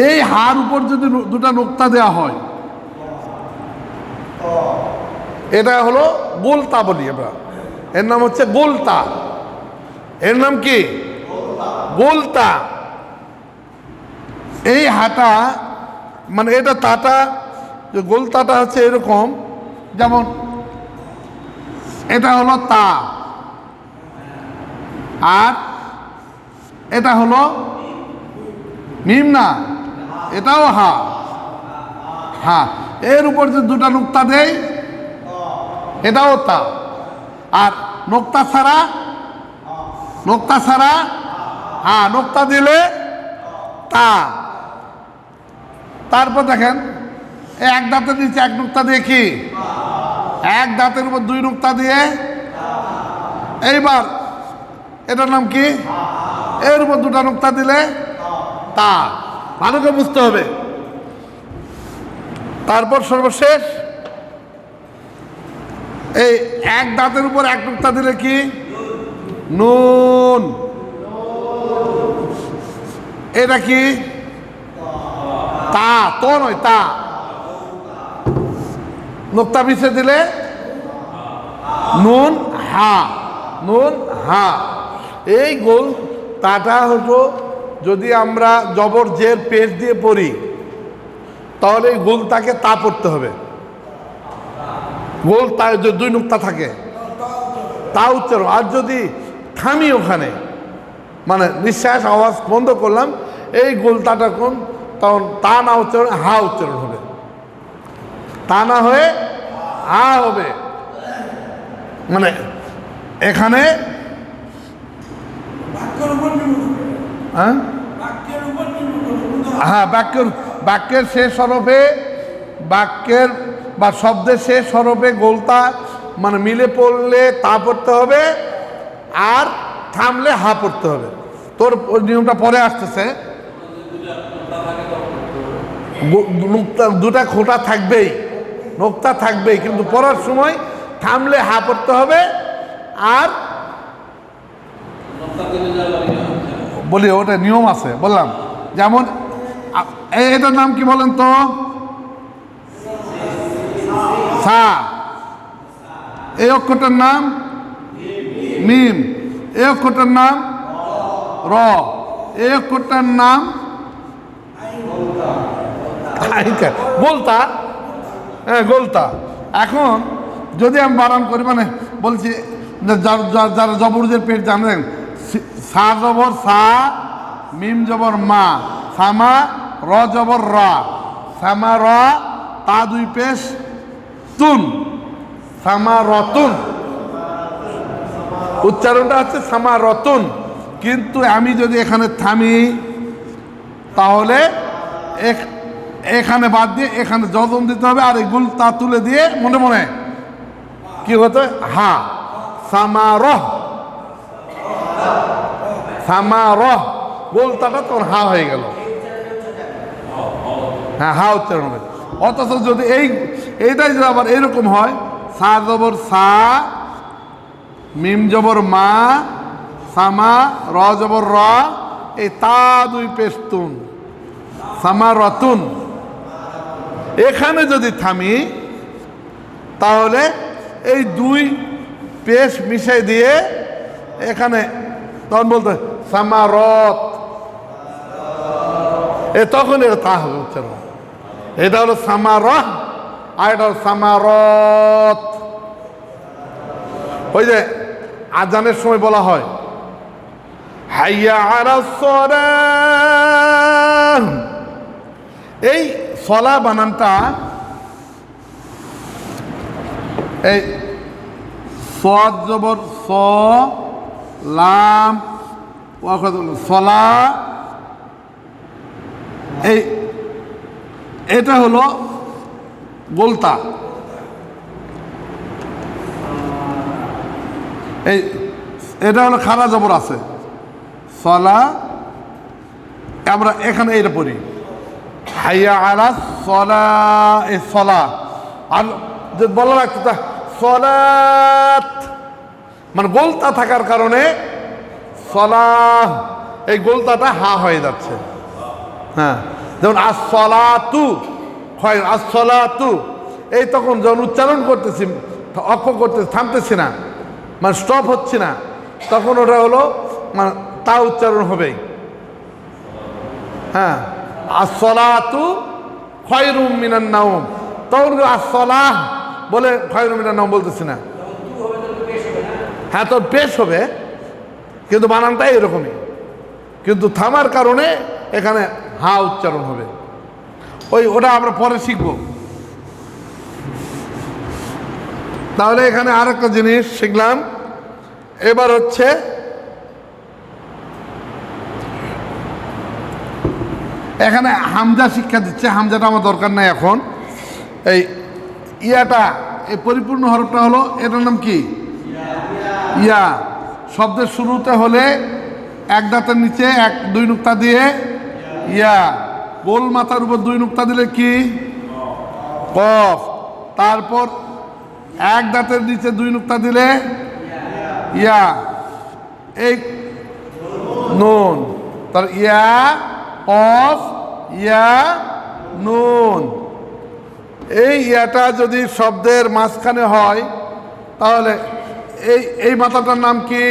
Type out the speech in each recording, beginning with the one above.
এই হার উপর যদি দুটা নোক্তা দেওয়া হয়, এটা হলো গোলতা বলি আমরা। এর নাম হচ্ছে গোলতা। এর নাম কি? গোলতা। এই হাটা মানে এটা তাটা, গোলতাটা হচ্ছে এরকম, যেমন এটা হলো তা, আর এটা হলো মিম না, এটাও হা। হ্যাঁ, এর উপর যে দুটা নোক্তা দেয় এটাও তা। আর নোক্তা ছাড়া, নোক্তা ছাড়া হ্যাঁ, নোক্তা দিলে তা। তারপর দেখেন এক দাঁতের নিচে এক নোক্তা দিয়ে কি, এক দাঁতের উপর দুই নোক্তা দিয়ে, এইবার এটার নাম কি, এর উপর দুটা নোক্তা দিলে তা। ভালো করে বুঝতে হবে। তারপর সর্বশেষ এই এক দাঁতের উপর এক নোক্তা দিলে কি, নুন। এটা কি, তা, তো নয়, তা। নোক্তা পিছে দিলে নুন হা, নুন হা। এই গোল তাটা হতো যদি আমরা জবর জের পেশ দিয়ে পড়ি, তাহলে এই গোলতাকে তা পড়তে হবে। গোল তা দুই নোক্তা থাকে, তা উচ্চারণ। আর যদি থামি ওখানে, মানে নিঃশ্বাস আওয়াজ বন্ধ করলাম, এই গোলতাটা কোন, তখন তা না উচ্চারণ হা উচ্চারণ হবে, তা না হয়ে হা হবে। মানে এখানে হ্যাঁ, বাক্যের শেষ হরফে, বাক্যের বা শব্দের শেষ হরফে গোলতা মানে মিলে পড়লে তা পড়তে হবে, আর থামলে হা পড়তে হবে। তোর ওই নিয়মটা পরে আসতেছে। দুটা খোঁটা থাকবেই, নোক্তা থাকবেই, কিন্তু পড়ার সময় থামলে হা পড়তে হবে। আর বলি ওটা নিয়ম আছে বললাম, যেমন এটার নাম কি বলেন তো, সা। এই অক্ষরটার নাম মিম, এই অক্ষরটার নাম র, এই অক্ষরটার নাম গোলতা। হ্যাঁ, গোলতা। এখন যদি আমি বানান করি, মানে বলছি যারা জবরজের পেট জানেন, সা জবর সা, মিম জবর মা, সামা, র জবর রা, সামা র, তা দুই পেশ তুন, সামা রতুন। উচ্চারণটা হচ্ছে সামা রতুন। কিন্তু আমি যদি এখানে থামি, তাহলে এখানে বাদ দিয়ে এখানে যজন দিতে হবে, আর এই গুল তা তুলে দিয়ে মনে মনে কি হতো, হা, সামারহ, সামারহ। গোলতাটা তোর হা হয়ে গেল। হ্যাঁ, হা উচ্চারণ হবে। অথচ যদি এইটাই যদি আবার এইরকম হয়, সা জবর সা, মিম জবর মা, সামা, র জবর র, এই তা দুই পেশ তুন, সামা রতুন। এখানে যদি থামি, তাহলে এই দুই পেশ মিশাই দিয়ে এখানে তখন বলতে সামারত, তখন এটা তা হবে উচ্চারণ। এটা হলো সামারহ, আর এটা হলো সামারত। ওই যে আজানের সময় বলা হয় হাইয়া আলাস সালাহ, এই সলা বানানটা এই সদ জবর স, লাম, সলা, এটা হলো গোলতা। এটা হলো খারা জবর আছে, সলা। আমরা এখানে এটা পড়ি হাইয়া আলা সলা, এই সলা। আর যে বলা লাগতো সলাত, মানে গোলতা থাকার কারণে সলাহ, এই গোলতাটা হা হয়ে যাচ্ছে। হ্যাঁ, যেমন আসসালাতু, হয় আসসালাতু, এই তখন যখন উচ্চারণ করতেছি, অক্ষ করতেছি, থামতেছি না, মানে স্টপ হচ্ছে না, তখন ওটা হলো মানে তা উচ্চারণ হবেই। হ্যাঁ, আসসালাতু খায়রুম মিনান নাওম, তখন আসসালাহ বলে খায়রুম মিনান নাওম বলতেছি না। হ্যাঁ, তো পেশ হবে, কিন্তু বানানটা এরকমই, কিন্তু থামার কারণে এখানে হা উচ্চারণ হবে। ওটা আমরা পরে শিখব। তাহলে এখানে আরেকটা জিনিস শিখলাম। এবার হচ্ছে এখানে হামজা শিক্ষা দিচ্ছে, হামজাটা আমার দরকার নাই এখন। এই ইয়াটা, এই পরিপূর্ণ হরফটা হলো, এটার নাম কি? ইয়া। শব্দের শুরুতে হলে এক দাঁতের নিচে দুই নুক্তা দিয়ে ইয়া, গোল মাথার উপর দুই নুক্তা দিলে কি? কফ। তারপর এক দাঁতের নিচে দুই নুক্তা দিলে ইয়া, এই নুন। তার ইয়া, কফ, ইয়া, নুন। এই ইয়াটা যদি শব্দের মাঝখানে হয় তাহলে এই মাথাটার নাম কি?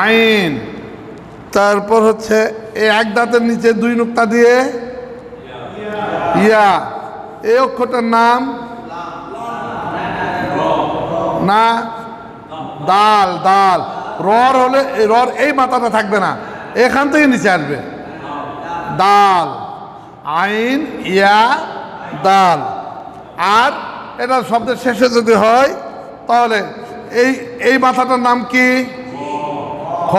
আইন। তারপর হচ্ছে এই এক দাঁতের নিচে দুই নুক্তা দিয়ে ইয়া, এই অক্ষরটার নাম না, দাল। দাল। রর হলে রর এই মাথাটা থাকবে না, এখান থেকে নিচে আসবে, দাল। আইন, ইয়া, দাল। আর এটা শব্দের শেষে যদি হয় তাহলে এই মাথাটার নাম কি? খ।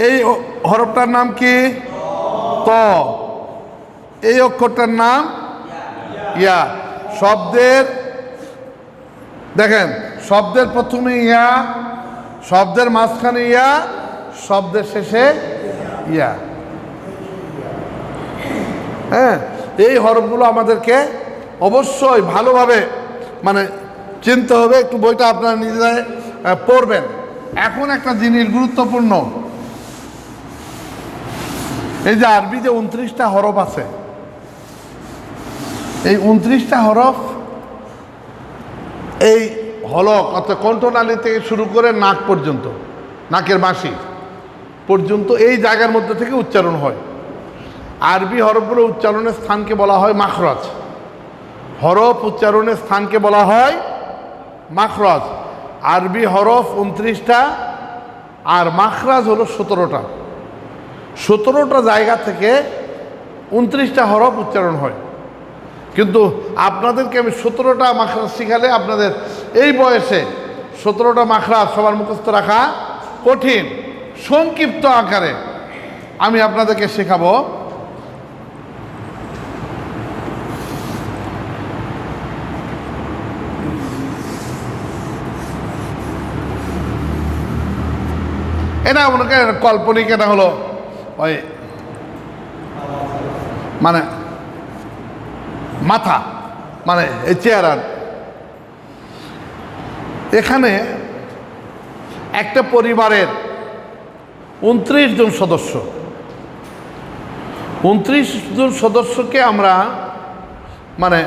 এই হরফটার নাম কি? ত। এই অক্ষরটার নাম ইয়া। শব্দের দেখেন, শব্দের প্রথমে ইয়া, শব্দের মাঝখানে ইয়া, শব্দের শেষে ইয়া। হ্যাঁ, এই হরফগুলো আমাদেরকে অবশ্যই ভালোভাবে মানে চিনতে হবে। একটু বইটা আপনারা নিজেরাই পড়বেন। এখন একটা জিনিস গুরুত্বপূর্ণ, এই যে আরবি যে 29টা হরফ আছে, এই 29টা হরফ এই হলক অর্থাৎ কণ্ঠনালী থেকে শুরু করে নাক পর্যন্ত, নাকের বাঁশি পর্যন্ত এই জায়গার মধ্যে থেকে উচ্চারণ হয়। আরবি হরফগুলো উচ্চারণের স্থানকে বলা হয় মাখরাজ। হরফ উচ্চারণের স্থানকে বলা হয় মাখরাজ। আরবি হরফ 29টা আর মাখরাজ হলো 17টা। 17টা জায়গা থেকে 29টা হরফ উচ্চারণ হয়। কিন্তু আপনাদেরকে আমি 17টা মাখরাজ শিখালে আপনাদের এই বয়সে 17টা মাখরাজ সবার মুখস্থ রাখা কঠিন। সংক্ষিপ্ত আকারে আমি আপনাদেরকে শেখাবো। এটা মনে করেন কাল্পনিক, এটা হলো ওই মানে মাথা, মানে এই চেহারা। এখানে একটা পরিবারের 29 জন সদস্য, 29 জন সদস্যকে আমরা মানে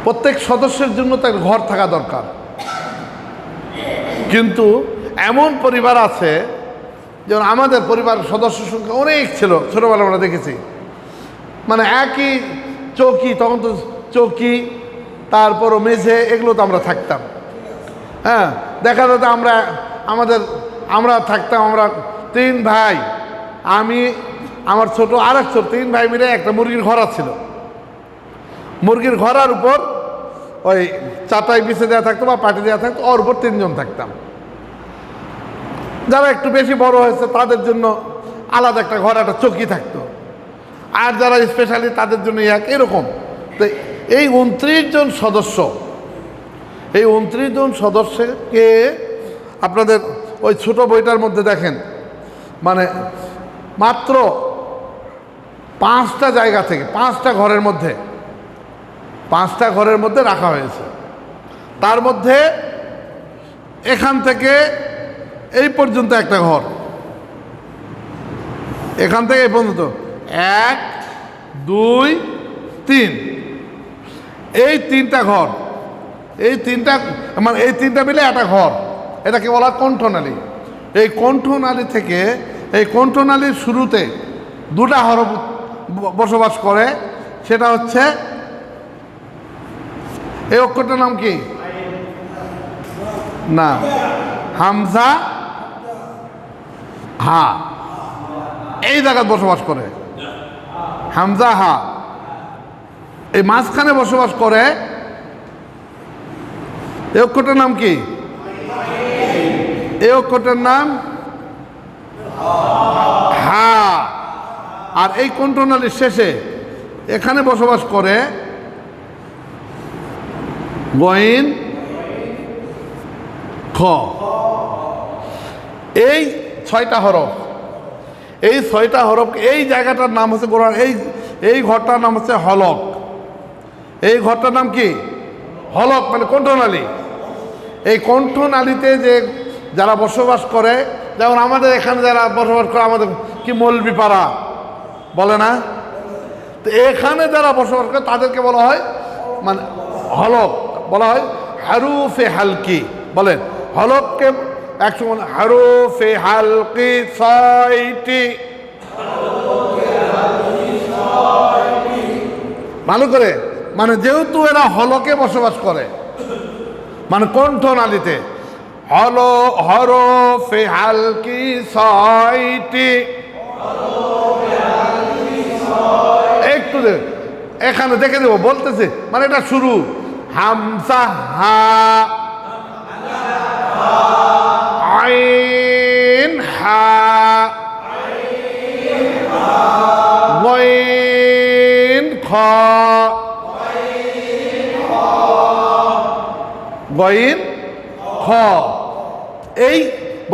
প্রত্যেক সদস্যের জন্য তার ঘর থাকা দরকার। কিন্তু এমন পরিবার আছে, যেমন আমাদের পরিবারের সদস্য সংখ্যা অনেক ছিল, ছোটোবেলা আমরা দেখেছি, মানে একই চৌকি, তখন তো চৌকি, তারপরও মেঝে, এগুলো তো আমরা থাকতাম। হ্যাঁ, দেখা যেত আমরা থাকতাম, আমরা 3 ভাই, আমি, আমার ছোট আরেক ছোট, 3 ভাই মিলে একটা মুরগির ঘর ছিল। মুরগির ঘরের উপর ওই চাটাই বিছে দেওয়া থাকতো বা পাটি দেওয়া থাকতো, ওর উপর 3 জন থাকতাম। যারা একটু বেশি বড় হয়েছে তাদের জন্য আলাদা একটা ঘর, একটা চৌকি থাকতো, আর যারা স্পেশালি তাদের জন্য এরকম। তো এই 29 জন সদস্য, এই 29 জন সদস্যকে আপনাদের ওই ছোট বইটার মধ্যে দেখেন, মানে মাত্র 5টা জায়গা থেকে, 5টা ঘরের মধ্যে, 5টা ঘরের মধ্যে রাখা হয়েছে। তার মধ্যে এখান থেকে এই পর্যন্ত একটা ঘর, এখান থেকে এই পর্যন্ত 1 2 3, এই 3টা ঘর, এই 3টা মানে এই 3টা মিলে একটা ঘর, এটাকে বলা হয় কণ্ঠনালী। এই কণ্ঠনালী থেকে এই কণ্ঠনালীর শুরুতে 2টা হরফ বসবাস করে, সেটা হচ্ছে এই অক্ষরটার নাম কি? না, হামজা হা, এই জায়গায় বসবাস করে হামজা হা। এই মাঝখানে বসবাস করে এই অক্ষরটার নাম কি? এই অক্ষরটার নাম হা। আর এই কণ্ঠনালীর শেষে এখানে বসবাস করে গইন খ। এই 6টা হরফ, এই 6টা হরফ, এই জায়গাটার নাম হচ্ছে কোরআন, এই ঘরটার নাম হচ্ছে হলক। এই ঘরটার নাম কি? হলক, মানে কণ্ঠনালী। এই কণ্ঠনালীতে যে যারা বসবাস করে, যেমন আমাদের এখানে যারা বসবাস করে, আমাদের কি মৌলবি পাড়া বলে না, তো এখানে যারা বসবাস করে তাদেরকে বলা হয় মানে হলক, বলা হয় হারুফে হালকি। বলেন হলককে একসময় হারুফে হালকি 6টি। ভালো করে, মানে যেহেতু এরা হলকে বসবাস করে, মানে কণ্ঠনালীতে, হরফে হালকি 6টি। একটু এখানে দেখে দেবো, বলতেছে মানে এটা শুরু হামজা হা, আইন হা, গইন খ, গইন খ। এই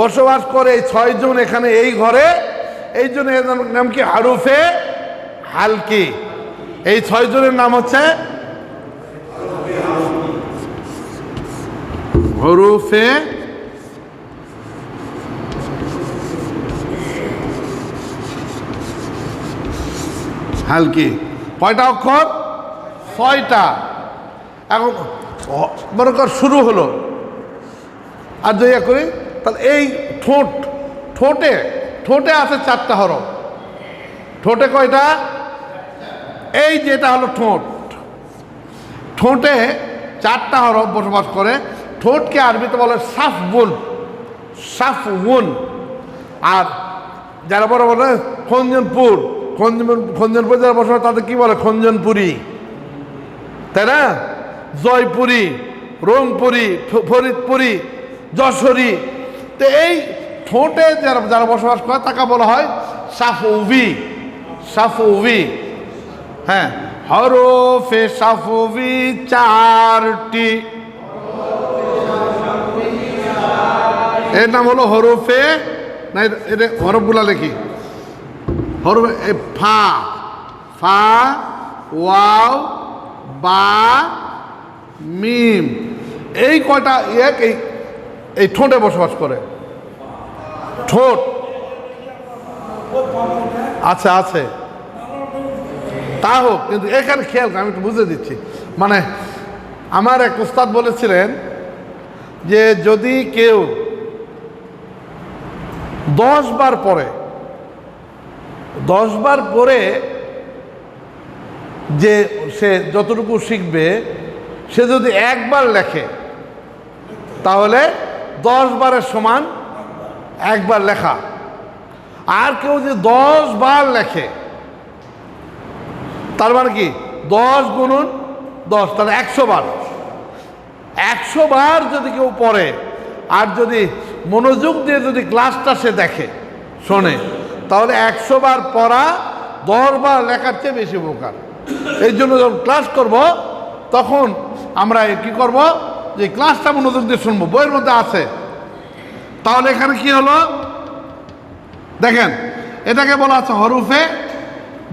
বসবাস করে এই 6 জন এখানে এই ঘরে, এই জন্য এর নাম কি? হারুফে হালকি। এই 6 জনের নাম হচ্ছে হরুফে হালকি। কয়টা অক্ষর? 6টা। এখন মনে কর শুরু হলো, আর যদি করি তাহলে এই ঠোঁটে আছে 4টা হরফ। ঠোঁটে কয়টা? এই যেটা হলো ঠোঁটে 4টা হরফ বসবাস করে। ঠোঁটকে আরবিতে বলে সাফউন। আর যারা বড় বলে খঞ্জনপুর যারা বসবাস তাদের কি বলে? খঞ্জনপুরি, তাই না? জয়পুরি, রংপুরি, ফরিদপুরি, যশোরী। তো এই ঠোঁটে যারা বসবাস করে তাকে বলা হয় সাফউই। হ্যাঁ, হরফে সাফউই 4টি। এর নাম হলো হরফে, না এটা হরফগুলা লেখি, হরফে ফা, ওয়াও, বা, মিম। এই কয়টা এই ঠোঁটে বসবাস করে। ঠোঁট আচ্ছা আছে, তা হোক, কিন্তু এখানে খেয়াল আমি একটু বুঝে দিচ্ছি। মানে আমার এক উস্তাদ বলেছিলেন যে যদি কেউ 10 বার পরে যে সে যতটুকু শিখবে, সে যদি 1 বার লেখে তাহলে 10 বারের সমান 1 বার লেখা। আর কেউ যে 10 বার লেখে, তার মানে কি 10 গুণন 10, তাহলে 100 বার। 100 বার যদি কেউ পড়ে, আর যদি মনোযোগ দিয়ে যদি ক্লাসটা সে দেখে, শোনে, তাহলে 100 বার পড়া 10 বার লেখার চেয়ে বেশি উপকার। এই জন্য যখন ক্লাস করব তখন আমরা কি করব, যে ক্লাসটা মনোযোগ দিয়ে শুনবো, বইয়ের মধ্যে আছে। তাহলে এখানে কি হলো দেখেন, এটাকে বলা আছে হরুফে,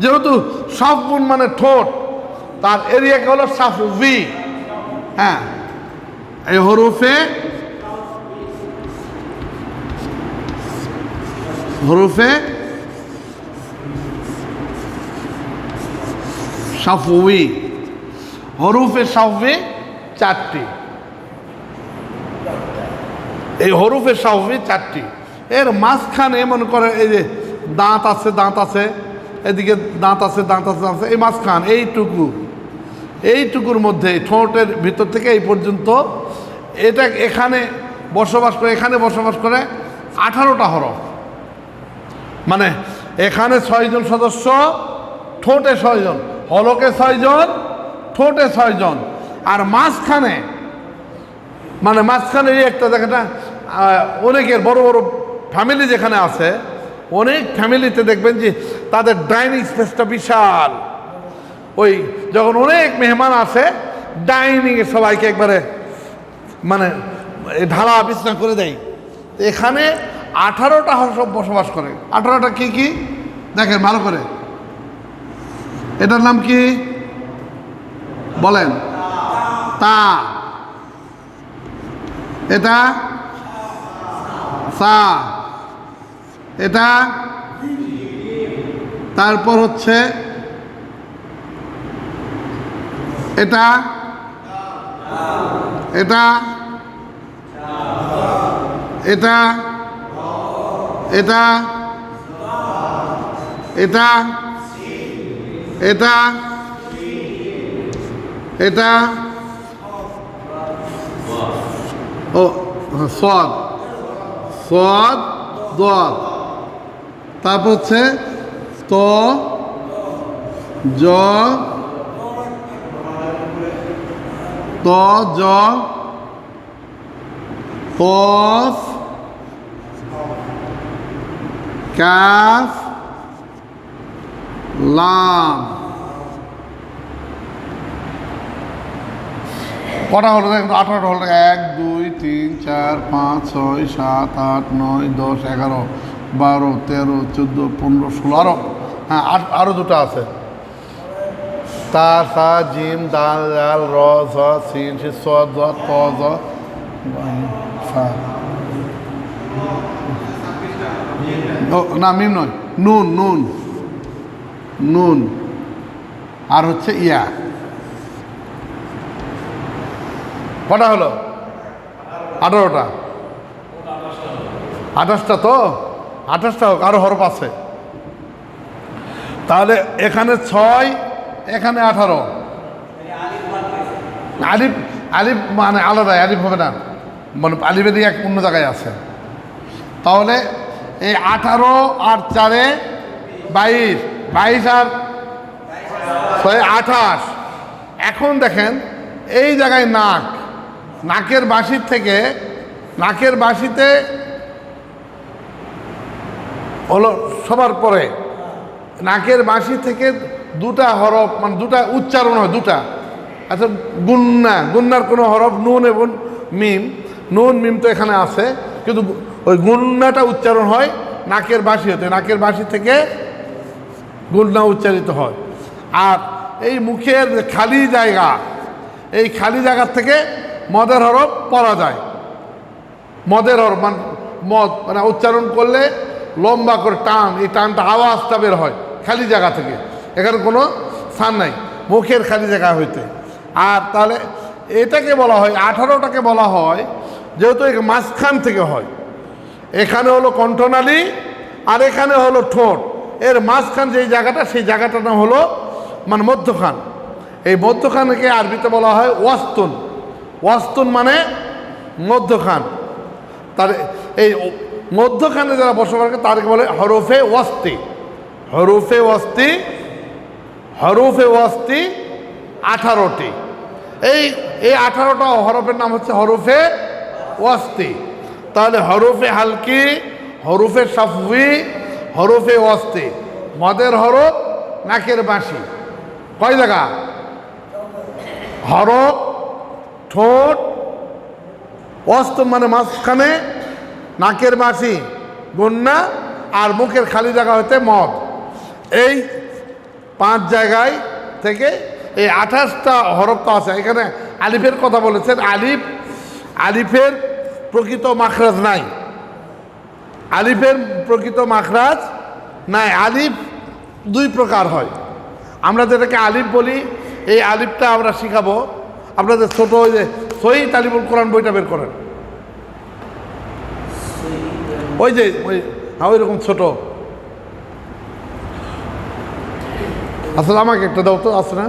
যেহেতু সাফউন মানে ঠোঁট, তার এরিয়াকে হলো সাফউই। হ্যাঁ, এই হরুফে শাফউই। হরুফে শাফউই চারটি, এই হরুফে শাফউই চারটি। এর মাঝখানে মনে করে এই যে দাঁত আছে, দাঁত আছে, এদিকে দাঁত আছে, দাঁত আছে, দাঁত আছে, এই মাঝখান এইটুকুর মধ্যে ঠোঁটের ভিতর থেকে এই পর্যন্ত এটা এখানে বসবাস করে, এখানে বসবাস করে 18টা হরফ। মানে এখানে 6 জন সদস্য, ঠোঁটে 6 জন, হলকে 6 জন, ঠোঁটে 6 জন। আর মাঝখানে মানে মাঝখানে এই একটা জায়গাটা অনেকের বড় বড় ফ্যামিলি যেখানে আছে, অনেক ফ্যামিলিতে দেখবেন যে তাদের ডাইনিং স্পেসটা বিশাল। ওই যখন অনেক মেহমান আসে, ডাইনিংয়ে সবাইকে একবারে মানে ঢালা বিছনা করে দেয়। এখানে 18টা সব বসবাস করে। 18টা কি কি দেখেন ভালো করে। এটার নাম কি বলেন? তা। এটা সা। এটা তারপর হচ্ছে এটা, এটা, এটা, এটা, এটা, এটা, এটা, ও সদ, সদ, দদ। তারপর হচ্ছে ত, জ, ত, জ, কফ, কাফ, লাম। কটা হলো? 18টা হলো। 1 2 3 4 5 6 7 8 9 10 11 12 13 14 15 16 হ্যাঁ আরো দুটো আছে। তা, সা, জিম, দাল, জাল, র, জ, সিন, স, জ, ত, জ, সা। ও না, মিম নয়, নুন, নুন, নুন। আর হচ্ছে ইয়া। কটা হলো? 18টা। 28টা তো, 28টা হোক, আরো হরফ আছে। তাহলে এখানে 6, এখানে 18। আলিফ, আলিফ মানে আলাদা, আলিফ হবে না, মানে আলিফের দিকে এক অন্য জায়গায় আছে। তাহলে এই 18 আর 4 22, 22 আর 6 28। এখন দেখেন এই জায়গায় নাক, নাকের বাঁশির থেকে, নাকের বাঁশিতে হলো সবার পরে নাকের বাঁশি থেকে দুটা হরফ, মানে দুটা উচ্চারণ হয়, দুটা। আচ্ছা, গুন্না, গুন্নার কোনো হরফ নুন এবং মিম, নুন মিম তো এখানে আছে, কিন্তু ওই গুন্নাটা উচ্চারণ হয় নাকের বাঁশি হতে, নাকের বাঁশি থেকে গুন্না উচ্চারিত হয়। আর এই মুখের খালি জায়গা, এই খালি জায়গার থেকে মদের হরফ পড়া যায়। মদের হরফ মানে মদ, মানে উচ্চারণ করলে লম্বা করে টান, এই টানটা আওয়াজটা বের হয় খালি জায়গা থেকে, এখানে কোনো স্থান নাই, মুখের খালি জায়গা হইতে। আর তাহলে এটাকে বলা হয়, 18টাকে বলা হয়, যেহেতু মাঝখান থেকে হয়। এখানে হলো কণ্ঠনালী আর এখানে হলো ঠোঁট, এর মাঝখান যেই জায়গাটা, সেই জায়গাটার নাম হলো মানে মধ্যখান। এই মধ্যখানকে আরবিতে বলা হয় ওয়াস্তুন। ওয়াস্তুন মানে মধ্যখান। তার এই মধ্যখানে যারা বসবাস করে তাদেরকে বলে হরফে ওয়াস্তি। হরফে ওয়াস্তি, হরফে ওয়াস্তি 18টি। এই 18টা হরফের নাম হচ্ছে হরফে ওয়াস্তি। তাহলে হরফে হালকি, হরফে শাফউই, হরফে ওয়াস্তি। মদের হরফ, নাকের বাঁশি, কয় জায়গা? হরফ, ঠোঁট, ওয়াস্ত মানে মাঝখানে, নাকের বাঁশি, গুন্না, আর মুখের খালি জায়গা হতে মদ। এই 5 জায়গায় থেকে এই 28টা হরফ তো আছে। এখানে আলিফের কথা বলেছেন। আলিফ, আলিফের প্রকৃত মাখরাজ নাই, আলিফের প্রকৃত মাখরাজ নাই। আলিফ 2 প্রকার হয়। আমরা যেটাকে আলিফ বলি, এই আলিফটা আমরা শিখাবো। আপনাদের ছোট ওই যে সহিহ তালিমুল কোরআন বইটা বের করেন, ওই যে ওই রকম ছোট। আসলে আমাকে একটা দাও তো, আছে না?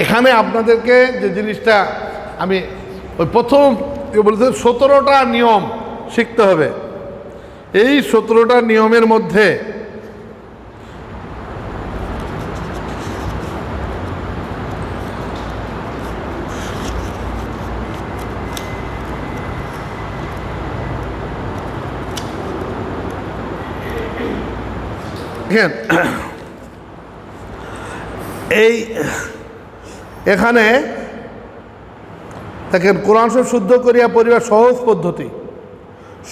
এখানে আপনাদেরকে যে জিনিসটা আমি ওই প্রথম বলতে 17টা নিয়ম শিখতে হবে। এই 17টা নিয়মের মধ্যে এই এখানে দেখেন কোরআন শরীফ শুদ্ধ করিয়া পড়িবার সহজ পদ্ধতি,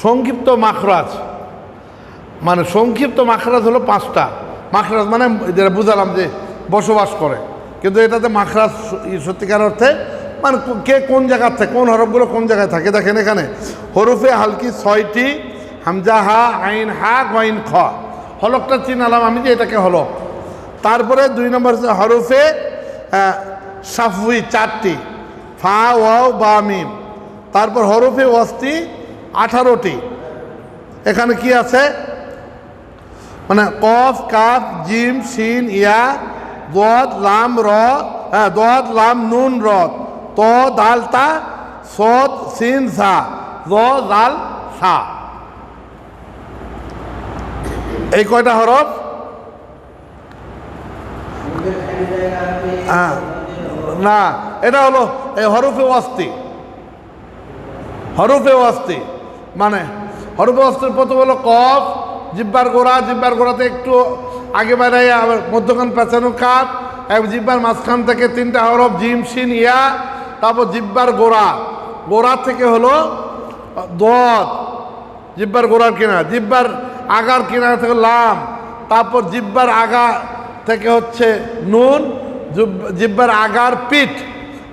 সংক্ষিপ্ত মাখরাজ। মানে সংক্ষিপ্ত মাখরাজ হলো 5টা। মাখরাজ মানে যেটা বুঝালাম যে বসবাস করে, কিন্তু এটাতে মাখরাজ সত্যিকার অর্থে মানে কে কোন জায়গার থেকে, কোন হরফগুলো কোন জায়গায় থাকে। দেখেন এখানে হরফে হালকি 6টি, হামজা হা, আইন হা, গইন খ। হলকটা চিনালাম আমি যে এটাকে হলক। তারপরে 2 নম্বর হরফে সাফুই 4টি, ফা, ওয়াও, বা, মিম। তারপর হরফে ওয়াস্তি 18টি। এখানে কি আছে মানে কফ, কাফ, জিম, শিন, ইয়া, দদ, লাম, র, দদ, লাম, নুন, র, ত, দাল, তা, সদ, সিন, সা, জ, জাল, সা। এই কয়টা হরফ? না, এটা হলো এই হরফে ওয়াস্তি। হরফে ওয়াস্তি মানে হরফে ওয়াস্তির প্রথম হলো কফ, জিব্বার গোড়া, জিব্বার গোড়াতে একটু আগে বাড়াই, আবার মধ্যখান পেঁচানো কাপ, জিব্বার মাঝখান থেকে 3টা হরফ জিম, শিন, ইয়া। তারপর জিব্বার গোড়া, গোড়া থেকে হলো দদ, জিব্বার গোড়ার কিনারা, জিব্বার আগার কিনারা থেকে লাম। তারপর জিব্বার আগা থেকে হচ্ছে নুন, জিব্বার আগার পিঠ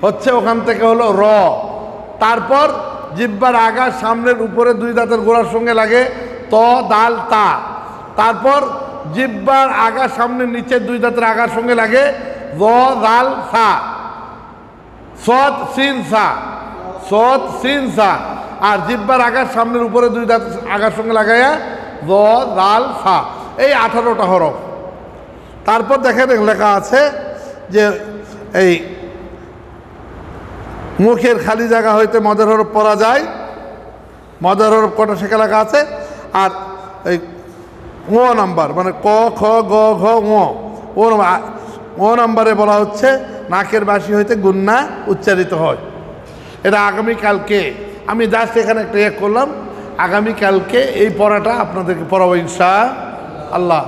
হচ্ছে ওখান থেকে হলো র। তারপর জিব্বার আগার সামনের উপরে 2 দাঁতের গোড়ার সঙ্গে লাগে ত, দাল, তা। তারপর জিব্বার আগার সামনে নিচে 2 দাঁতের আগার সঙ্গে লাগে জ, জাল, সা, সদ, সিন, সা, সদ, সিন, সা। আর জিব্বার আগার সামনের উপরে 2 দাঁত আগার সঙ্গে লাগাইয়া জ, জাল, সা। এই 18টা হরফ। তারপর দেখেন লেখা আছে যে এই মুখের খালি জায়গা হইতে মদের হরফ পড়া যায়। মদের হরফ কটা শেখা লেখা আছে। আর এই ও নাম্বার মানে ক, খ, গ, ঘ, ও নাম্বারে বলা হচ্ছে নাকের বাসি হইতে গুন্না উচ্চারিত হয়। এটা আগামীকালকে আমি জাস্ট এখানে একটা করলাম। আগামীকালকে এই পড়াটা আপনাদেরকে পড়াবো ইনশাআল্লাহ।